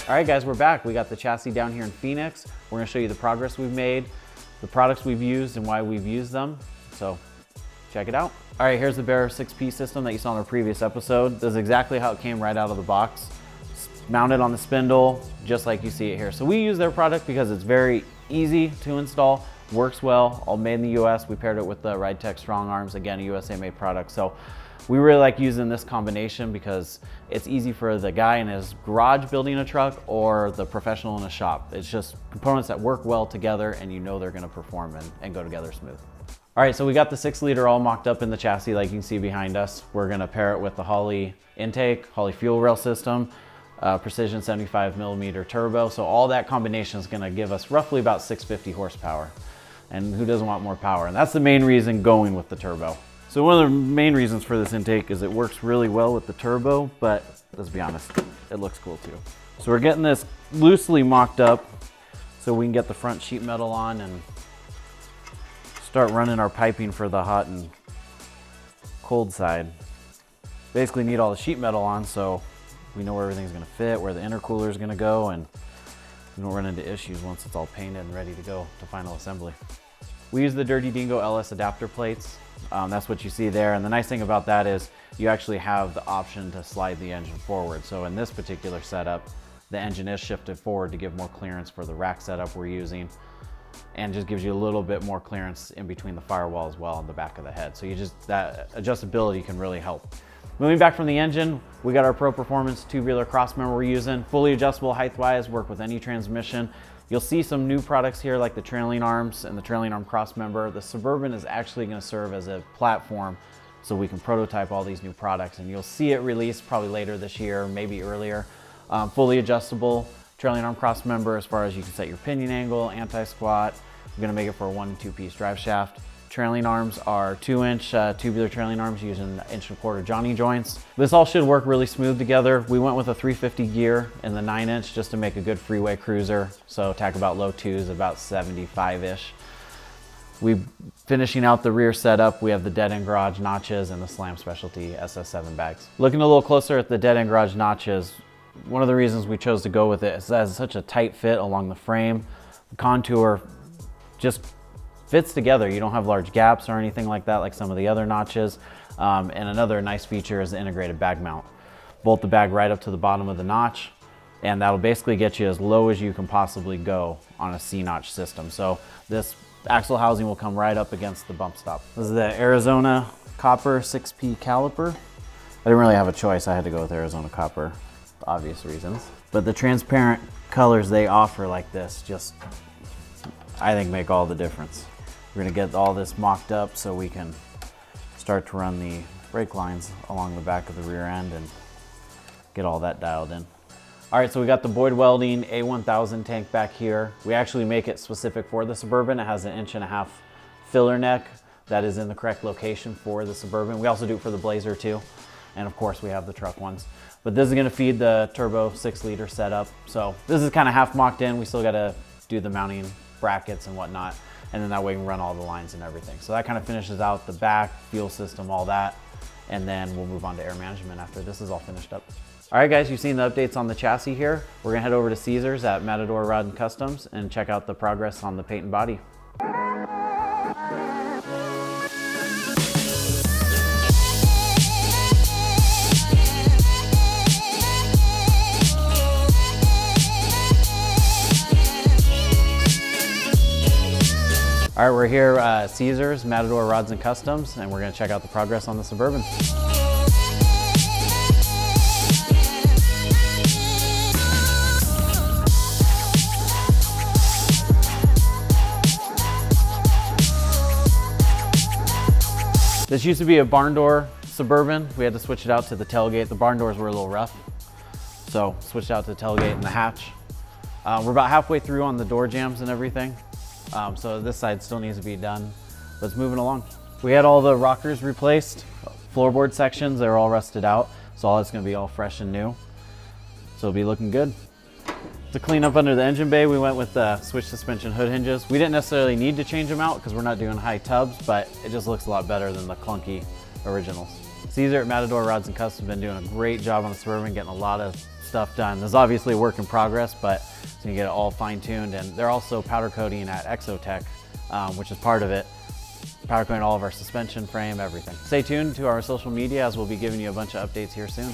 All right guys, we're back. We got the chassis down here in Phoenix. We're gonna show you the progress we've made, the products we've used and why we've used them. So check it out. All right, here's the Bearer 6P system that you saw in our previous episode. This is exactly how it came right out of the box. It's mounted on the spindle, just like you see it here. So we use their product because it's very easy to install, works well, all made in the US. We paired it with the RideTech Strong Arms, again, a USA made product. So we really like using this combination because it's easy for the guy in his garage building a truck or the professional in a shop. It's just components that work well together and you know they're gonna perform and go together smooth. All right, so we got the 6-liter all mocked up in the chassis like you can see behind us. We're gonna pair it with the Holley intake, Holley fuel rail system, precision 75mm turbo. So all that combination is gonna give us roughly about 650 horsepower. And who doesn't want more power? And that's the main reason going with the turbo. So one of the main reasons for this intake is it works really well with the turbo, but let's be honest, it looks cool too. So we're getting this loosely mocked up so we can get the front sheet metal on and start running our piping for the hot and cold side. Basically need all the sheet metal on so we know where everything's gonna fit, where the intercooler is gonna go, and we don't run into issues once it's all painted and ready to go to final assembly. We use the Dirty Dingo LS adapter plates. That's what you see there. And the nice thing about that is you actually have the option to slide the engine forward. So in this particular setup, the engine is shifted forward to give more clearance for the rack setup we're using, and just gives you a little bit more clearance in between the firewall as well on the back of the head. So that adjustability can really help. Moving back from the engine, we got our Pro Performance tubular cross member we're using. Fully adjustable height-wise, work with any transmission. You'll see some new products here like the trailing arms and the trailing arm cross member. The Suburban is actually going to serve as a platform so we can prototype all these new products, and you'll see it released probably later this year, maybe earlier. Fully adjustable trailing arm cross member as far as you can set your pinion angle, anti-squat. We're going to make it for a 1- and 2-piece drive shaft. Trailing arms are 2-inch tubular trailing arms using 1.25-inch Johnny joints. This all should work really smooth together. We went with a 350 gear in the 9-inch just to make a good freeway cruiser. So tack about low 2s, about 75-ish. We finishing out the rear setup, we have the dead end garage notches and the Slam Specialty SS7 bags. Looking a little closer at the dead end garage notches, one of the reasons we chose to go with it is that it's such a tight fit along the frame. The contour just fits together. You don't have large gaps or anything like that like some of the other notches. And another nice feature is the integrated bag mount. Bolt the bag right up to the bottom of the notch, and that'll basically get you as low as you can possibly go on a C-notch system. So this axle housing will come right up against the bump stop. This is the Arizona Copper 6P caliper. I didn't really have a choice. I had to go with Arizona Copper, for obvious reasons. But the transparent colors they offer like this just, I think, make all the difference. We're gonna get all this mocked up so we can start to run the brake lines along the back of the rear end and get all that dialed in. All right, so we got the Boyd Welding A1000 tank back here. We actually make it specific for the Suburban. It has an 1.5-inch filler neck that is in the correct location for the Suburban. We also do it for the Blazer too. And of course we have the truck ones. But this is gonna feed the turbo 6-liter setup. So this is kind of half mocked in. We still gotta do the mounting brackets and whatnot. And then that way we can run all the lines and everything. So that kind of finishes out the back, fuel system, all that. And then we'll move on to air management after this is all finished up. All right guys, you've seen the updates on the chassis here. We're gonna head over to Caesars at Matador Rods and Customs and check out the progress on the paint and body. All right, we're here at Caesars, Matador Rods and Customs, and we're gonna check out the progress on the Suburban. This used to be a barn door Suburban. We had to switch it out to the tailgate. The barn doors were a little rough, so switched out to the tailgate and the hatch. We're about halfway through on the door jambs and everything. So this side still needs to be done, but it's moving along. We had all the rockers replaced, floorboard sections, they're all rusted out. So all it's gonna be all fresh and new. So it'll be looking good. To clean up under the engine bay, we went with the switch suspension hood hinges. We didn't necessarily need to change them out because we're not doing high tubs, but it just looks a lot better than the clunky originals. Caesar at Matador Rods and Customs have been doing a great job on the Suburban, getting a lot of stuff done. This is obviously a work in progress, but so you get it all fine-tuned, and they're also powder coating at Exotech, which is part of it. Powder coating all of our suspension frame, everything. Stay tuned to our social media as we'll be giving you a bunch of updates here soon.